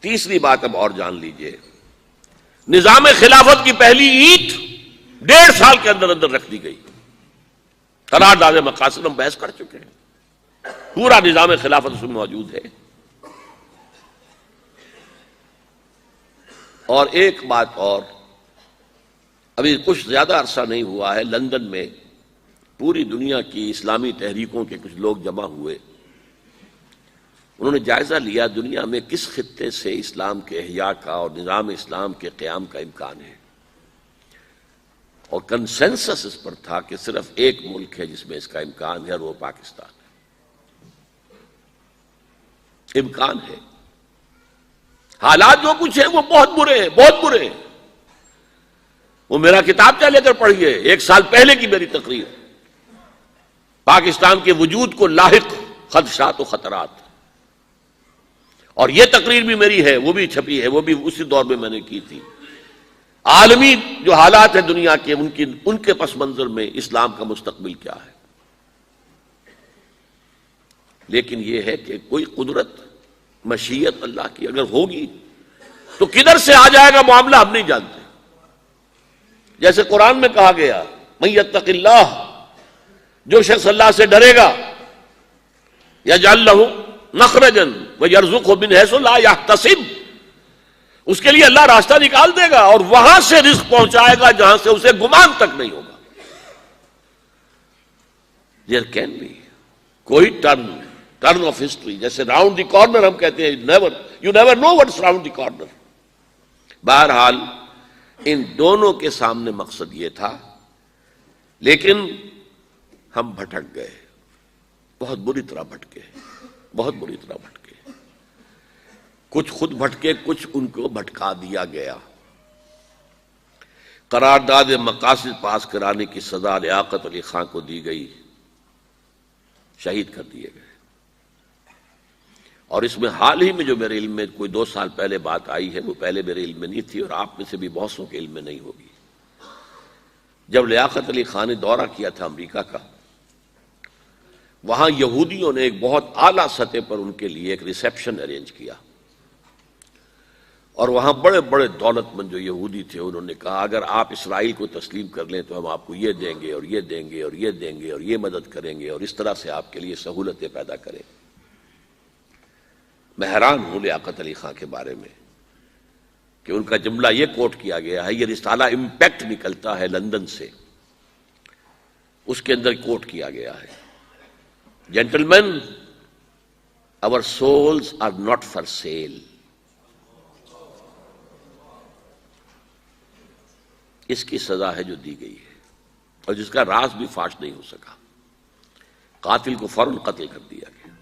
تیسری بات اب اور جان لیجئے، نظام خلافت کی پہلی اینٹ 1.5 سال کے اندر اندر رکھ دی گئی۔ قرارداد مقاصد ہم بحث کر چکے ہیں، پورا نظام خلافت اس میں موجود ہے۔ اور ایک بات اور، ابھی کچھ زیادہ عرصہ نہیں ہوا ہے، لندن میں پوری دنیا کی اسلامی تحریکوں کے کچھ لوگ جمع ہوئے، انہوں نے جائزہ لیا دنیا میں کس خطے سے اسلام کے احیاء کا اور نظام اسلام کے قیام کا امکان ہے، اور کنسنسس اس پر تھا کہ صرف ایک ملک ہے جس میں اس کا امکان ہے، اور وہ پاکستان ہے۔ امکان ہے، حالات جو کچھ ہیں وہ بہت برے ہیں، بہت برے ہیں۔ وہ میرا کتابچہ لے کر پڑھیے، 1 سال پہلے کی میری تقریر، پاکستان کے وجود کو لاحق خدشات و خطرات، اور یہ تقریر بھی میری ہے، وہ بھی چھپی ہے، وہ بھی اسی دور میں نے کی تھی۔ عالمی جو حالات ہیں دنیا کے، ان کے پس منظر میں اسلام کا مستقبل کیا ہے۔ لیکن یہ ہے کہ کوئی قدرت، مشیت اللہ کی اگر ہوگی تو کدھر سے آ جائے گا معاملہ ہم نہیں جانتے۔ جیسے قرآن میں کہا گیا، من یتق اللہ، جو شخص اللہ سے ڈرے گا، یجعل لہ مخرجا ویرزقہ من حیث لا یحتسب، اس کے لیے اللہ راستہ نکال دے گا اور وہاں سے رزق پہنچائے گا جہاں سے اسے گمان تک نہیں ہوگا۔ There can be کوئی ٹرن آف ہسٹری، جیسے راؤنڈ دی کارنر ہم کہتے ہیں، you never know what's round the corner۔ بہرحال ان دونوں کے سامنے مقصد یہ تھا، لیکن ہم بھٹک گئے، بہت بری طرح بھٹکے، بہت بری طرح بھٹکے۔ کچھ خود بھٹکے، کچھ ان کو بھٹکا دیا گیا۔ قرارداد مقاصد پاس کرانے کی سزا لیاقت علی خان کو دی گئی، شہید کر دیے گئے۔ اور اس میں حال ہی میں جو میرے علم میں کوئی 2 سال پہلے بات آئی ہے، وہ پہلے میرے علم میں نہیں تھی، اور آپ میں سے بھی بہت سو کے علم میں نہیں ہوگی۔ جب لیاقت علی خان نے دورہ کیا تھا امریکہ کا، وہاں یہودیوں نے ایک بہت اعلیٰ سطح پر ان کے لیے ایک ریسیپشن ارینج کیا، اور وہاں بڑے بڑے دولت مند جو یہودی تھے انہوں نے کہا اگر آپ اسرائیل کو تسلیم کر لیں تو ہم آپ کو یہ دیں گے اور یہ دیں گے اور یہ دیں گے اور یہ مدد کریں گے، اور اس طرح سے آپ کے لیے سہولتیں پیدا کریں۔ میں حیران ہوں لیاقت علی خان کے بارے میں کہ ان کا جملہ یہ کوٹ کیا گیا ہے، یہ رسالہ امپیکٹ نکلتا ہے لندن سے، اس کے اندر کوٹ کیا گیا ہے، gentlemen our souls are not for sale۔ اس کی سزا ہے جو دی گئی ہے، اور جس کا راز بھی فاش نہیں ہو سکا۔ قاتل کو فوراً قتل کر دیا گیا،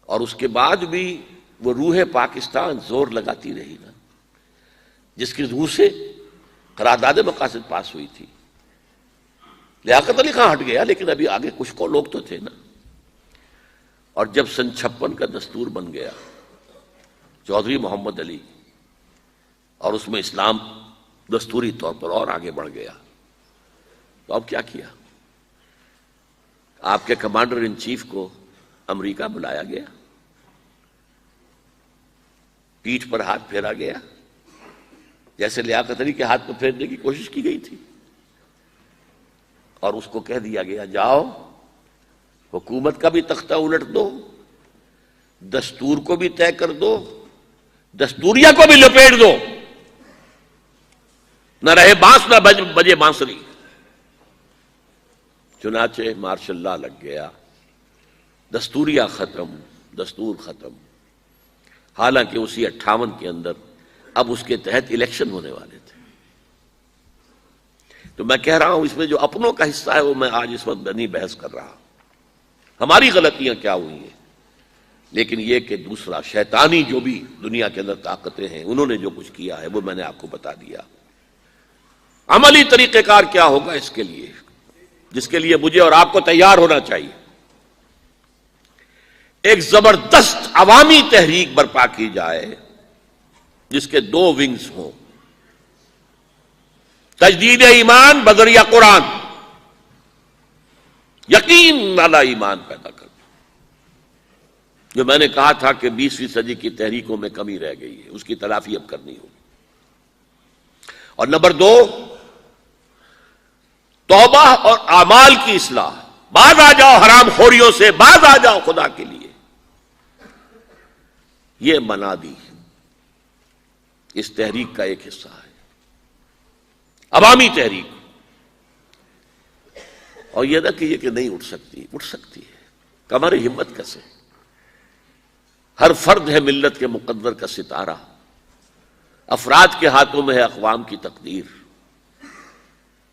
اور اس کے بعد بھی وہ روح پاکستان زور لگاتی رہی نا، جس کی روح سے قرارداد مقاصد پاس ہوئی تھی۔ لیاقت علی خان ہٹ گیا، لیکن ابھی آگے کچھ کو لوگ تو تھے نا۔ اور جب سن 56 کا دستور بن گیا چودھری محمد علی، اور اس میں اسلام دستوری طور پر اور آگے بڑھ گیا، تو اب کیا کیا؟ آپ کے کمانڈر ان چیف کو امریکہ بلایا گیا، پیٹھ پر ہاتھ پھیرا گیا، جیسے لیاقت علی کے ہاتھ کو پھیرنے کی کوشش کی گئی تھی، اور اس کو کہہ دیا گیا جاؤ حکومت کا بھی تختہ الٹ دو، دستور کو بھی طے کر دو، دستوریہ کو بھی لپیٹ دو، نہ رہے بانس نہ بجے بانسری۔ چنانچہ مارشل لا لگ گیا، دستوریہ ختم، دستور ختم، حالانکہ اسی 58 کے اندر اب اس کے تحت الیکشن ہونے والے تھے۔ تو میں کہہ رہا ہوں اس میں جو اپنوں کا حصہ ہے وہ میں آج اس وقت نہیں بحث کر رہا، ہماری غلطیاں کیا ہوئی ہیں، لیکن یہ کہ دوسرا شیطانی جو بھی دنیا کے اندر طاقتیں ہیں انہوں نے جو کچھ کیا ہے وہ میں نے آپ کو بتا دیا۔ عملی طریقہ کار کیا ہوگا اس کے لیے، جس کے لیے مجھے اور آپ کو تیار ہونا چاہیے؟ ایک زبردست عوامی تحریک برپا کی جائے جس کے 2 ونگز ہوں، تجدید ایمان بذریعہ قرآن، یقین والا ایمان پیدا کرنا، جو میں نے کہا تھا کہ 20ویں صدی کی تحریکوں میں کمی رہ گئی ہے، اس کی تلافی اب کرنی ہوگی۔ اور نمبر 2، توبہ اور اعمال کی اصلاح۔ باز آ جاؤ حرام خوریوں سے، باز آ جاؤ خدا کے لیے، یہ منادی اس تحریک کا ایک حصہ ہے، عوامی تحریک۔ اور یہ نہ کہیے کہ نہیں اٹھ سکتی، اٹھ سکتی ہے، کمر ہمت کسے۔ ہر فرد ہے ملت کے مقدر کا ستارہ، افراد کے ہاتھوں میں ہے اقوام کی تقدیر۔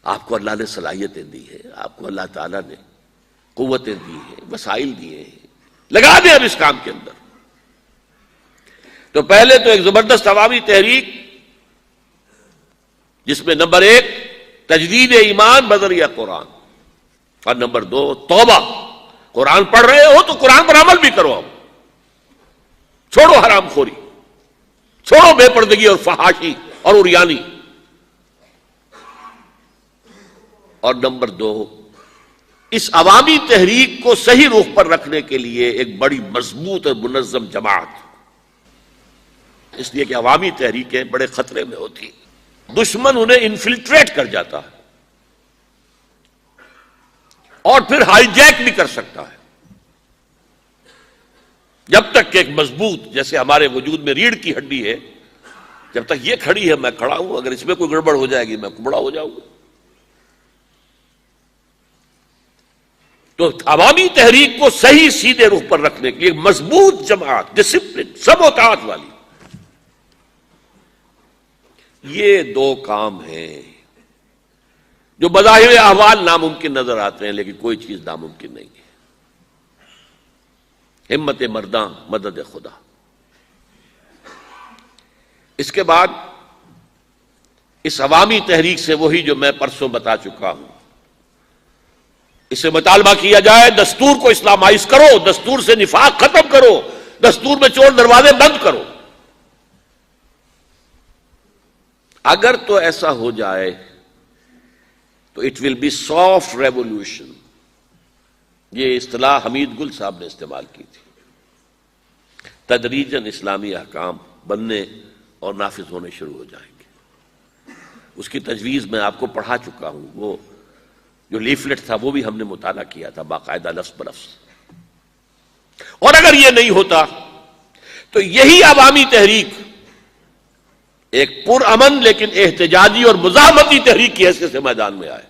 آپ کو اللہ نے صلاحیتیں دی ہیں، آپ کو اللہ تعالیٰ نے قوتیں دی ہیں، وسائل دیے ہیں، لگا دیں اب اس کام کے اندر۔ تو پہلے تو ایک زبردست عوامی تحریک جس میں نمبر 1 تجدید ایمان بذریعہ قرآن، اور نمبر 2 توبہ۔ قرآن پڑھ رہے ہو تو قرآن پر عمل بھی کرو، اب چھوڑو حرام خوری، چھوڑو بے پردگی اور فحاشی اور عریانی۔ اور نمبر 2، اس عوامی تحریک کو صحیح رخ پر رکھنے کے لیے ایک بڑی مضبوط اور منظم جماعت، اس لیے کہ عوامی تحریکیں بڑے خطرے میں ہوتی ہیں، دشمن انہیں انفلٹریٹ کر جاتا ہے اور پھر ہائی جیک بھی کر سکتا ہے۔ جب تک کہ ایک مضبوط، جیسے ہمارے وجود میں ریڑھ کی ہڈی ہے، جب تک یہ کھڑی ہے میں کھڑا ہوں، اگر اس میں کوئی گڑبڑ ہو جائے گی میں کبڑا ہو جاؤں گا۔ تو عوامی تحریک کو صحیح سیدھے رخ پر رکھنے کے لیے ایک مضبوط جماعت، ڈسپلن، سب اطاعت والی، یہ 2 کام ہیں جو بظاہر احوال ناممکن نظر آتے ہیں، لیکن کوئی چیز ناممکن نہیں ہے۔ ہمت مرداں، مدد خدا۔ اس کے بعد اس عوامی تحریک سے وہی جو میں پرسوں بتا چکا ہوں، اسے مطالبہ کیا جائے دستور کو اسلامائز کرو، دستور سے نفاق ختم کرو، دستور میں چور دروازے بند کرو۔ اگر تو ایسا ہو جائے تو it will be soft revolution, یہ اصطلاح حمید گل صاحب نے استعمال کی تھی۔ تدریجاً اسلامی احکام بننے اور نافذ ہونے شروع ہو جائیں گے۔ اس کی تجویز میں آپ کو پڑھا چکا ہوں، وہ جو لیفلٹ تھا وہ بھی ہم نے مطالعہ کیا تھا باقاعدہ لفظ بلفظ۔ اور اگر یہ نہیں ہوتا تو یہی عوامی تحریک ایک پرامن لیکن احتجاجی اور مزاحمتی تحریک کی حیثیت سے میدان میں آئے،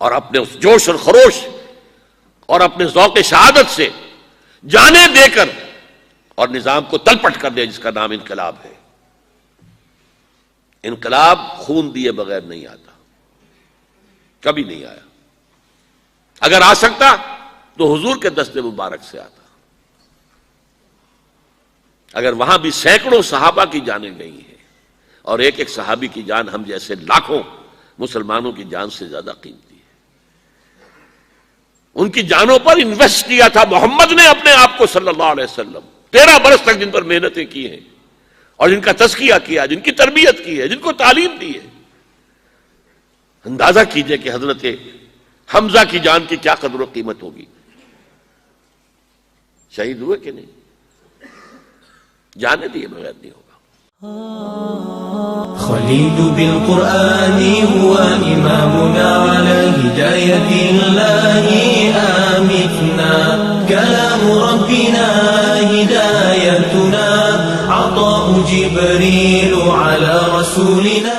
اور اپنے اس جوش اور خروش اور اپنے ذوق شہادت سے جانیں دے کر اور نظام کو تلپٹ کر دے، جس کا نام انقلاب ہے۔ انقلاب خون دیے بغیر نہیں آتا، کبھی نہیں آیا۔ اگر آ سکتا تو حضور کے دست مبارک سے آتا، اگر وہاں بھی سینکڑوں صحابہ کی جانیں گئی ہیں، اور ایک ایک صحابی کی جان ہم جیسے لاکھوں مسلمانوں کی جان سے زیادہ قیمتی ہے۔ ان کی جانوں پر انویسٹ کیا تھا محمد نے اپنے آپ کو صلی اللہ علیہ وسلم، 13 برس تک جن پر محنتیں کی ہیں اور جن کا تزکیہ کیا، جن کی تربیت کی ہے، جن کو تعلیم دی ہے۔ اندازہ کیجئے کہ حضرت حمزہ کی جان کی کیا قدر و قیمت ہوگی۔ شہید ہوئے کہ نہیں؟ جانے دیے بغیر نہیں ہوگا۔ خليل بالقرآن هو إمامنا على هداية الله آمتنا، كلام ربنا هدايتنا، عطاء جبريل على رسولنا